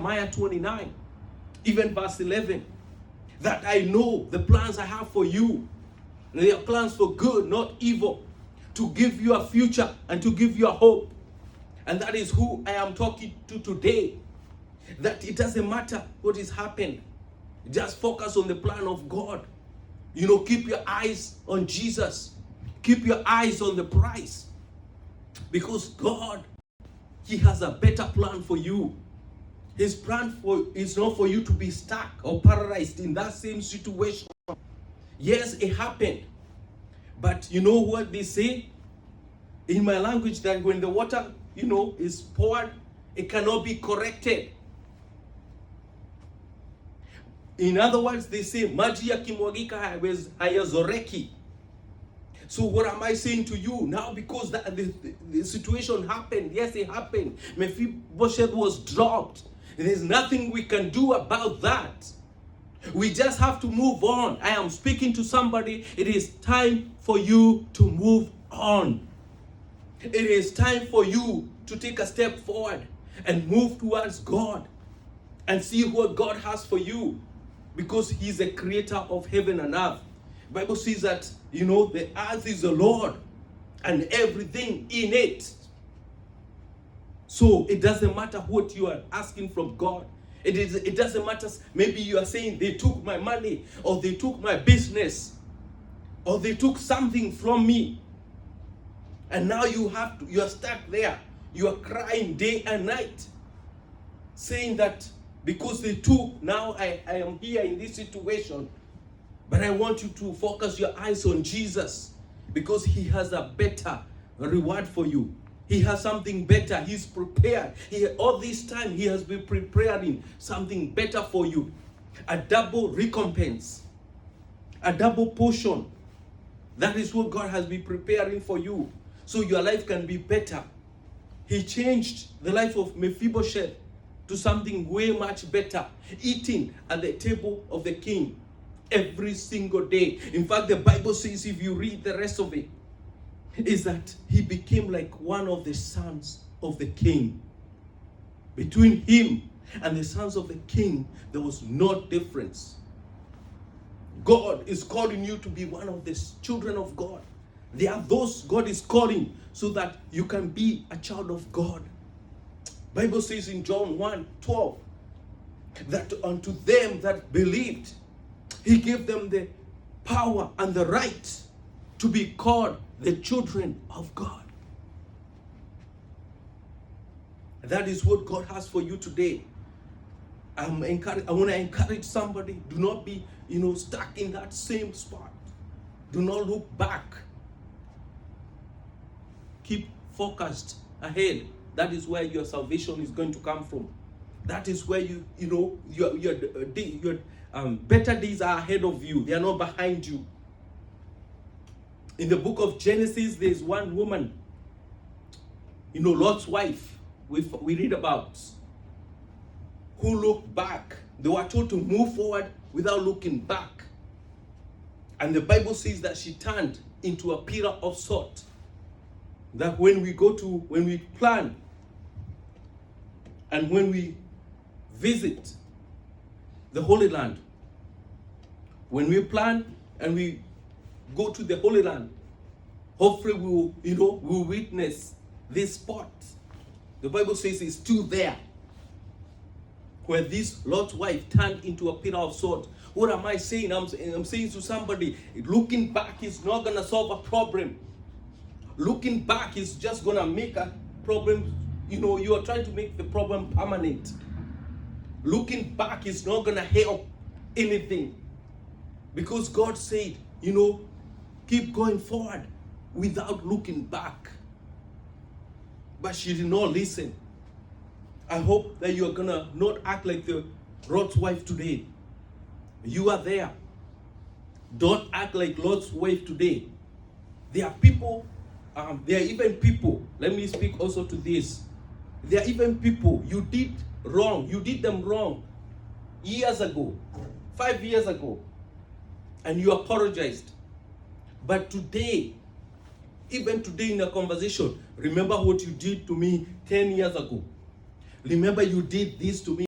Jeremiah 29, even verse 11, that I know the plans I have for you. They are plans for good, not evil, to give you a future and to give you a hope. And that is who I am talking to today. That it doesn't matter what is happening. Just focus on the plan of God. Keep your eyes on Jesus. Keep your eyes on the prize. Because God, He has a better plan for you. His plan is not for you to be stuck or paralyzed in that same situation. Yes, it happened. But you know what they say in my language, that when the water, is poured, it cannot be corrected. In other words, they say, maji yakimwagika hayazoreki. So what am I saying to you now? Because the situation happened. Yes, it happened. Mephibosheth was dropped. There's nothing we can do about that. We just have to move on. I am speaking to somebody. It is time for you to move on. It is time for you to take a step forward and move towards God and see what God has for you, because He's the creator of heaven and earth. The Bible says that, the earth is the Lord and everything in it. So it doesn't matter what you are asking from God. It doesn't matter. Maybe you are saying they took my money, or they took my business, or they took something from me. And now you are stuck there. You are crying day and night, saying that because they took, now I am here in this situation. But I want you to focus your eyes on Jesus, because He has a better reward for you. He has something better. He's prepared. All this time He has been preparing something better for you. A double recompense. A double portion. That is what God has been preparing for you, so your life can be better. He changed the life of Mephibosheth to something way much better. Eating at the table of the king every single day. In fact, the Bible says, if you read the rest of it, is that he became like one of the sons of the king. Between him and the sons of the king, there was no difference. God is calling you to be one of the children of God. There are those God is calling so that you can be a child of God. Bible says in John 1:12 that unto them that believed, He gave them the power and the right to be called the children of God. That is what God has for you today. I want to encourage somebody. Do not be, stuck in that same spot. Do not look back. Keep focused ahead. That is where your salvation is going to come from. That is where your better days are ahead of you. They are not behind you. In the book of Genesis, there is one woman, Lot's wife, we read about, who looked back. They were told to move forward without looking back. And the Bible says that she turned into a pillar of salt. That when we plan, and when we visit the Holy Land, when we plan and we go to the Holy Land, hopefully we will witness this spot. The Bible says it's still there, where this Lot's wife turned into a pillar of salt. What am I saying? I'm saying to somebody, looking back is not going to solve a problem. Looking back is just going to make a problem. You are trying to make the problem permanent. Looking back is not going to help anything. Because God said, keep going forward without looking back. But she did not listen. I hope that you are going to not act like the Lot's wife today. You are there. Don't act like Lot's wife today. There are people, there are even people, let me speak also to this. There are even people you did wrong. You did them wrong years ago, 5 years ago, and you apologized. But today, even today in a conversation, remember what you did to me 10 years ago. Remember you did this to me